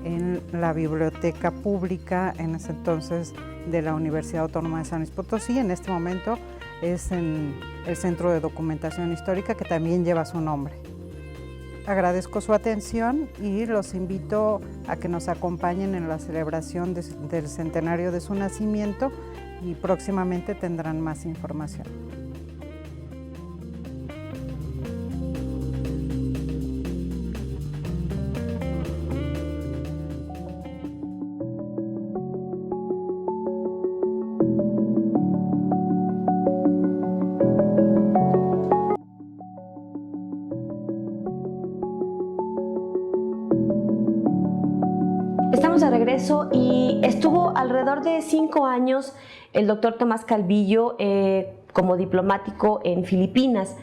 en la biblioteca pública en ese entonces de la Universidad Autónoma de San Luis Potosí. En este momento es en el Centro de Documentación Histórica, que también lleva su nombre. Agradezco su atención y los invito a que nos acompañen en la celebración del centenario de su nacimiento y próximamente tendrán más información. Estamos de regreso y estuvo alrededor de 5 años el doctor Tomás Calvillo como diplomático en Filipinas.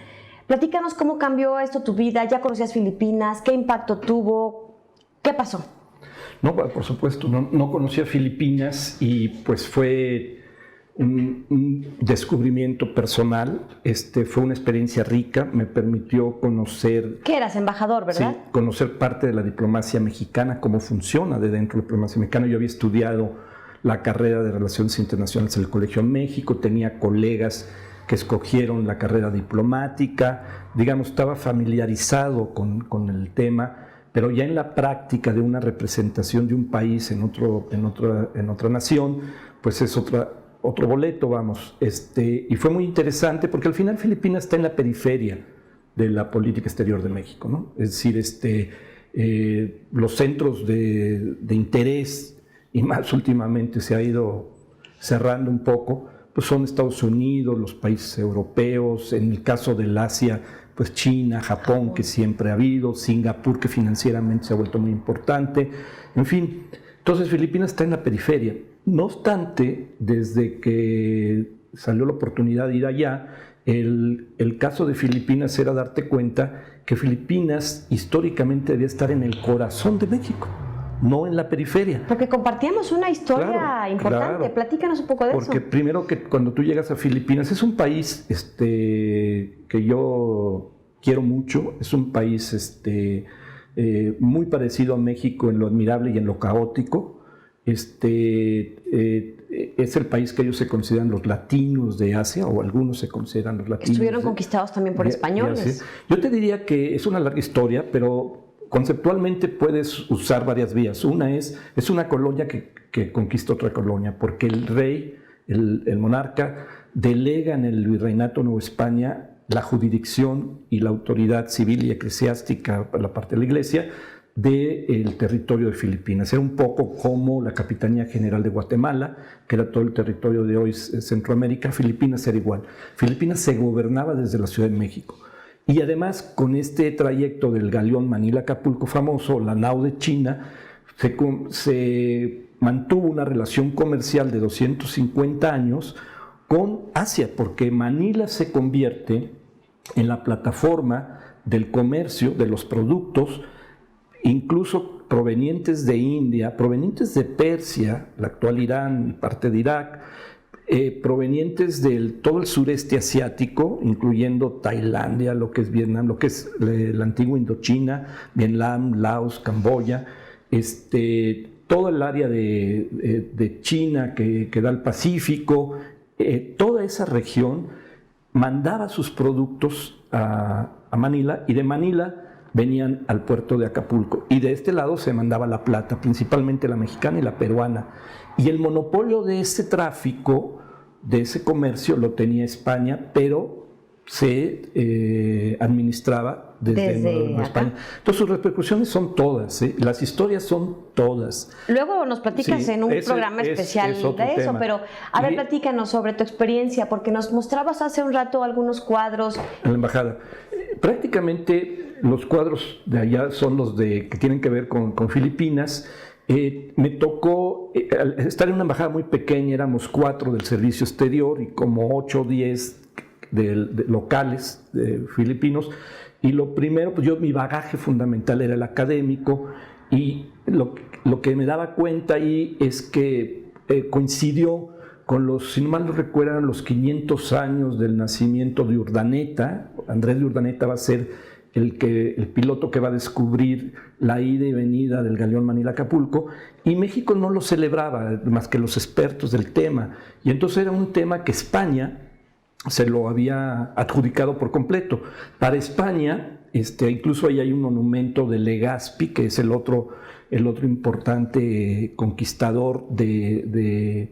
Platícanos cómo cambió esto tu vida, ya conocías Filipinas, qué impacto tuvo, qué pasó. No, por supuesto, no conocía Filipinas y pues fue un descubrimiento personal, fue una experiencia rica, me permitió conocer... ¿Qué eras, embajador, verdad? Sí, conocer parte de la diplomacia mexicana, cómo funciona de dentro de la diplomacia mexicana. Yo había estudiado la carrera de Relaciones Internacionales en el Colegio México, tenía colegas que escogieron la carrera diplomática, digamos, estaba familiarizado con el tema, pero ya en la práctica de una representación de un país en otra nación, pues es otro boleto, vamos. Y fue muy interesante porque al final Filipinas está en la periferia de la política exterior de México, ¿no? Es decir, los centros de interés, y más últimamente se ha ido cerrando un poco, pues son Estados Unidos, los países europeos, en el caso del Asia, pues China, Japón, que siempre ha habido, Singapur, que financieramente se ha vuelto muy importante, en fin. Entonces Filipinas está en la periferia. No obstante, desde que salió la oportunidad de ir allá, el caso de Filipinas era darte cuenta que Filipinas históricamente debía estar en el corazón de México, no en la periferia. Porque compartíamos una historia importante. Claro. Platícanos un poco de eso. Porque primero que cuando tú llegas a Filipinas, es un país que yo quiero mucho, es un país muy parecido a México en lo admirable y en lo caótico. Es el país que ellos se consideran los latinos de Asia, o algunos se consideran los latinos. Estuvieron conquistados también por españoles. Yo te diría que es una larga historia, pero conceptualmente puedes usar varias vías. Una es una colonia que conquista otra colonia, porque el rey, el monarca, delega en el Virreinato Nueva España la jurisdicción y la autoridad civil y eclesiástica, la parte de la iglesia, del territorio de Filipinas. Era un poco como la Capitanía General de Guatemala, que era todo el territorio de hoy Centroamérica. Filipinas era igual. Filipinas se gobernaba desde la Ciudad de México. Y además, con este trayecto del galeón Manila-Acapulco famoso, la nao de China, se mantuvo una relación comercial de 250 años con Asia, porque Manila se convierte en la plataforma del comercio, de los productos, incluso provenientes de India, provenientes de Persia, la actual Irán, parte de Irak, provenientes de todo el sureste asiático, incluyendo Tailandia, lo que es Vietnam, lo que es la antigua Indochina, Vietnam, Laos, Camboya, todo el área de China que da al Pacífico, toda esa región mandaba sus productos a Manila, y de Manila venían al puerto de Acapulco, y de este lado se mandaba la plata, principalmente la mexicana y la peruana, y el monopolio de ese tráfico, de ese comercio, lo tenía España, pero se administraba desde España. Entonces sus repercusiones son todas, las historias son todas. Luego nos platicas en un programa especial de eso, tema. Pero a ver, platícanos sobre tu experiencia, porque nos mostrabas hace un rato algunos cuadros. En la embajada. Prácticamente los cuadros de allá son los que tienen que ver con Filipinas. Me tocó estar en una embajada muy pequeña, éramos 4 del servicio exterior y como 8 o 10 de locales filipinos, y lo primero, pues mi bagaje fundamental era el académico, y lo que me daba cuenta ahí es que coincidió con si no mal no recuerdan, los 500 años del nacimiento de Urdaneta. Andrés de Urdaneta va a ser el piloto que va a descubrir la ida y venida del galeón Manila-Acapulco, y México no lo celebraba más que los expertos del tema, y entonces era un tema que España se lo había adjudicado por completo. Para España, incluso ahí hay un monumento de Legazpi, que es el otro importante conquistador de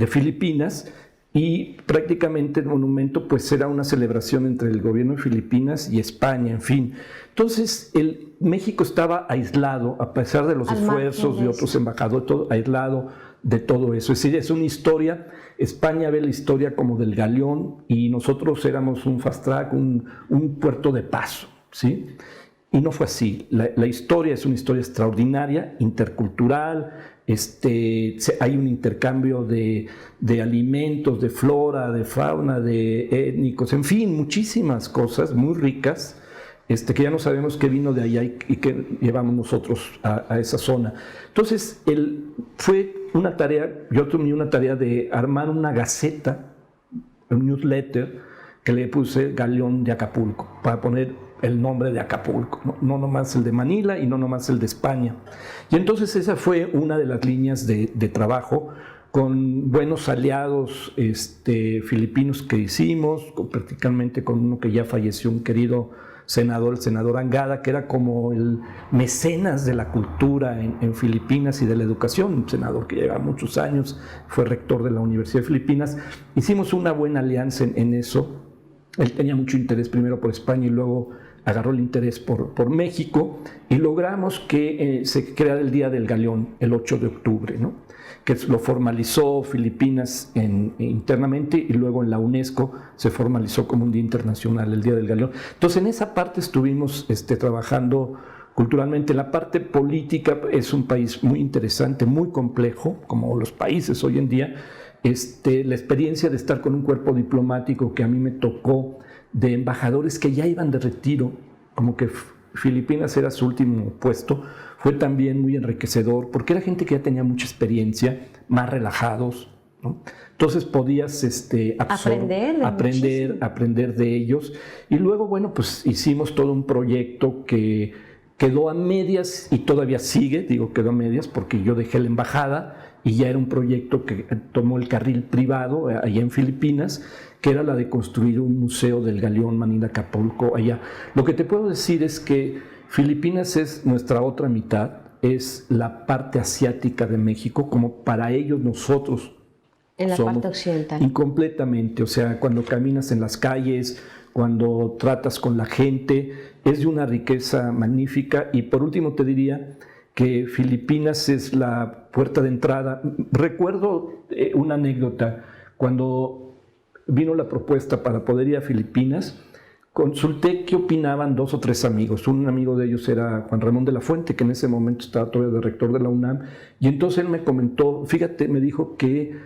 Filipinas, y prácticamente el monumento pues era una celebración entre el gobierno de Filipinas y España, en fin. Entonces México estaba aislado, a pesar de los esfuerzos de otros embajadores, aislado de todo eso. Es decir, es una historia, España ve la historia como del galeón, y nosotros éramos un fast track, un puerto de paso, ¿sí? Y no fue así. La historia es una historia extraordinaria, intercultural. Hay un intercambio de alimentos, de flora, de fauna, de étnicos, en fin, muchísimas cosas muy ricas, que ya no sabemos qué vino de allá y qué llevamos nosotros a esa zona. Entonces, fue yo tomé una tarea de armar una gaceta, un newsletter, que le puse Galeón de Acapulco, para poner el nombre de Acapulco, no nomás el de Manila y no nomás el de España. Y entonces esa fue una de las líneas de trabajo, con buenos aliados filipinos que hicimos, prácticamente con uno que ya falleció, un querido senador, el senador Angada, que era como el mecenas de la cultura en Filipinas y de la educación, un senador que lleva muchos años, fue rector de la Universidad de Filipinas. Hicimos una buena alianza en eso. Él tenía mucho interés primero por España y luego agarró el interés por México, y logramos que se creara el Día del Galeón el 8 de octubre, ¿no? Que lo formalizó Filipinas internamente, y luego en la UNESCO se formalizó como un día internacional, el Día del Galeón. Entonces en esa parte estuvimos trabajando culturalmente. La parte política es un país muy interesante, muy complejo, como los países hoy en día. La experiencia de estar con un cuerpo diplomático que a mí me tocó, de embajadores que ya iban de retiro, como que Filipinas era su último puesto, fue también muy enriquecedor, porque era gente que ya tenía mucha experiencia, más relajados, ¿no? Entonces podías aprender de ellos. Y luego, bueno, pues hicimos todo un proyecto que quedó a medias y todavía sigue, digo quedó a medias porque yo dejé la embajada y ya era un proyecto que tomó el carril privado allá en Filipinas, que era la de construir un museo del Galeón Manila Acapulco allá. Lo que te puedo decir es que Filipinas es nuestra otra mitad, es la parte asiática de México, como para ellos nosotros en la parte occidental. Incompletamente, o sea, cuando caminas en las calles, cuando tratas con la gente, es de una riqueza magnífica. Y por último te diría que Filipinas es la puerta de entrada. Recuerdo una anécdota, cuando vino la propuesta para poder ir a Filipinas, consulté qué opinaban 2 o 3 amigos. Un amigo de ellos era Juan Ramón de la Fuente, que en ese momento estaba todavía de rector de la UNAM, y entonces él me comentó, fíjate, me dijo que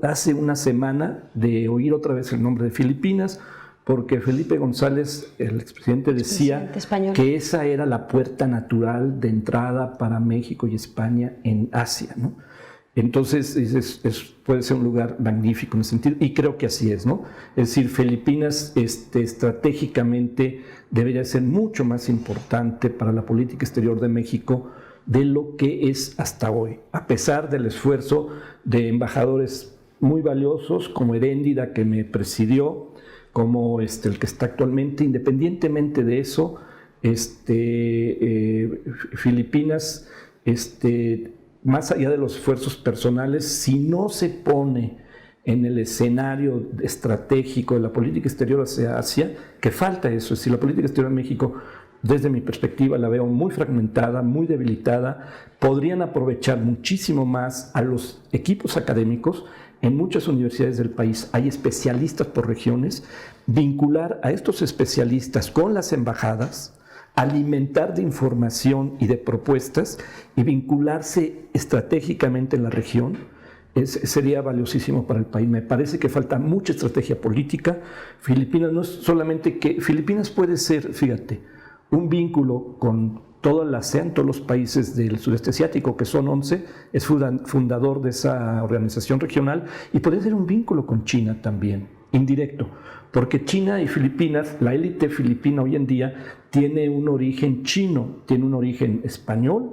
hace una semana de oír otra vez el nombre de Filipinas, porque Felipe González, el expresidente, decía que esa era la puerta natural de entrada para México y España en Asia, ¿no? Entonces puede ser un lugar magnífico en ese sentido, y creo que así es, ¿no? Es decir, Filipinas estratégicamente debería ser mucho más importante para la política exterior de México de lo que es hasta hoy, a pesar del esfuerzo de embajadores muy valiosos como Heréndida, que me presidió, como el que está actualmente. Independientemente de eso, Filipinas, más allá de los esfuerzos personales, si no se pone en el escenario estratégico de la política exterior hacia Asia, que falta eso. Es decir, la política exterior en México, desde mi perspectiva, la veo muy fragmentada, muy debilitada. Podrían aprovechar muchísimo más a los equipos académicos. En muchas universidades del país hay especialistas por regiones. Vincular a estos especialistas con las embajadas, alimentar de información y de propuestas y vincularse estratégicamente en la región, sería valiosísimo para el país. Me parece que falta mucha estrategia política. Filipinas no es solamente que... Filipinas puede ser, fíjate, un vínculo con toda la ASEAN, todos los países del sudeste asiático, que son 11, es fundador de esa organización regional, y puede ser un vínculo con China también, indirecto, porque China y Filipinas, la élite filipina hoy en día tiene un origen chino, tiene un origen español,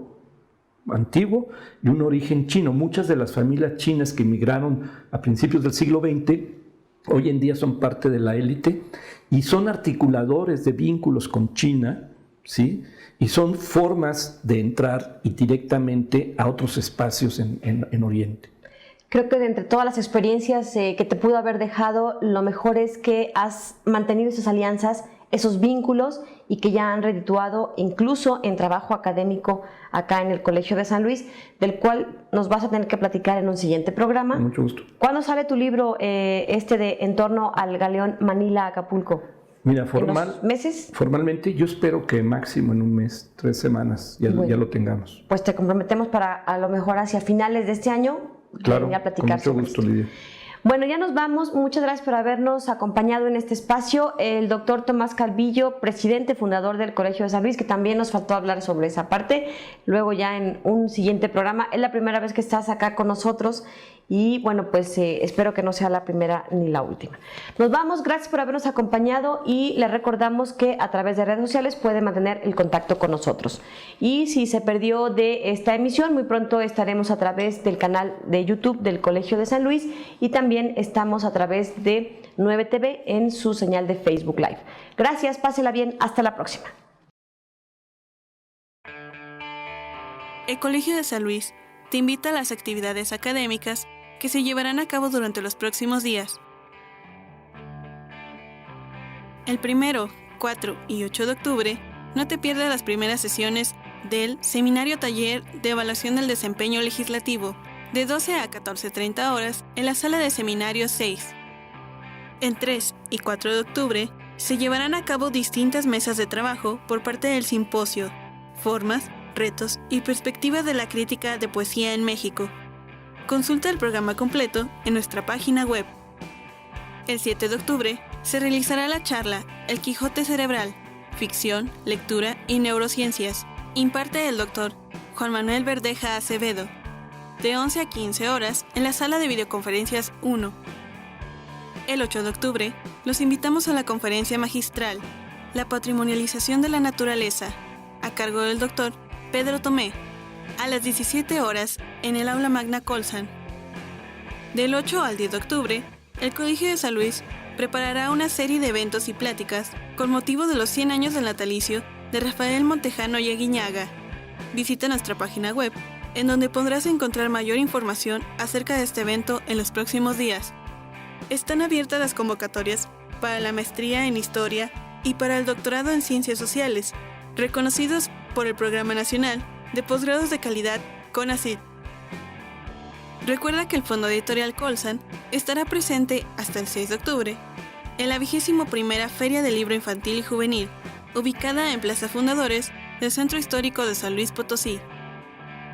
antiguo, y un origen chino. Muchas de las familias chinas que emigraron a principios del siglo XX, hoy en día son parte de la élite, y son articuladores de vínculos con China, ¿sí? Y son formas de entrar directamente a otros espacios en Oriente. Creo que de entre todas las experiencias que te pudo haber dejado, lo mejor es que has mantenido esas alianzas, esos vínculos, y que ya han redituado incluso en trabajo académico acá en el Colegio de San Luis, del cual nos vas a tener que platicar en un siguiente programa. Con mucho gusto. ¿Cuándo sale tu libro de En torno al Galeón Manila Acapulco? Mira, ¿En unos meses? Formalmente yo espero que máximo en un mes, 3 semanas, ya lo tengamos. Pues te comprometemos para a lo mejor hacia finales de este año claro, venir a platicar con mucho gusto, Lidia. Bueno, ya nos vamos. Muchas gracias por habernos acompañado en este espacio. El doctor Tomás Calvillo, presidente, fundador del Colegio de San Luis, que también nos faltó hablar sobre esa parte. Luego ya en un siguiente programa. Es la primera vez que estás acá con nosotros y bueno, pues espero que no sea la primera ni la última. Nos vamos. Gracias por habernos acompañado y les recordamos que a través de redes sociales puede mantener el contacto con nosotros. Y si se perdió de esta emisión, muy pronto estaremos a través del canal de YouTube del Colegio de San Luis y también estamos a través de 9TV en su señal de Facebook Live. Gracias, pásela bien, hasta la próxima. El Colegio de San Luis te invita a las actividades académicas que se llevarán a cabo durante los próximos días. El 1, 4 y 8 de octubre, no te pierdas las primeras sesiones del Seminario Taller de Evaluación del Desempeño Legislativo, de 12 a 14:30 horas en la sala de seminarios 6. El 3 y 4 de octubre se llevarán a cabo distintas mesas de trabajo por parte del simposio Formas, Retos y Perspectivas de la Crítica de Poesía en México. Consulta el programa completo en nuestra página web. El 7 de octubre se realizará la charla El Quijote Cerebral, Ficción, Lectura y Neurociencias. Imparte el doctor Juan Manuel Verdeja Acevedo, de 11 a 15 horas en la sala de videoconferencias 1. El 8 de octubre los invitamos a la conferencia magistral La patrimonialización de la naturaleza, a cargo del doctor Pedro Tomé, a las 17 horas en el Aula Magna Colsan. Del 8 al 10 de octubre, el Colegio de San Luis preparará una serie de eventos y pláticas con motivo de los 100 años del natalicio de Rafael Montejano y Aguiñaga. Visita nuestra página web, en donde podrás encontrar mayor información acerca de este evento en los próximos días. Están abiertas las convocatorias para la maestría en Historia y para el doctorado en Ciencias Sociales, reconocidos por el Programa Nacional de Posgrados de Calidad CONACYT. Recuerda que el Fondo Editorial Colsan estará presente hasta el 6 de octubre en la 21ª Feria del Libro Infantil y Juvenil, ubicada en Plaza Fundadores del Centro Histórico de San Luis Potosí.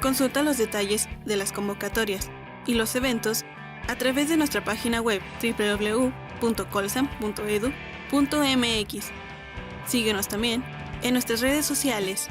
Consulta los detalles de las convocatorias y los eventos a través de nuestra página web www.colsan.edu.mx. Síguenos también en nuestras redes sociales.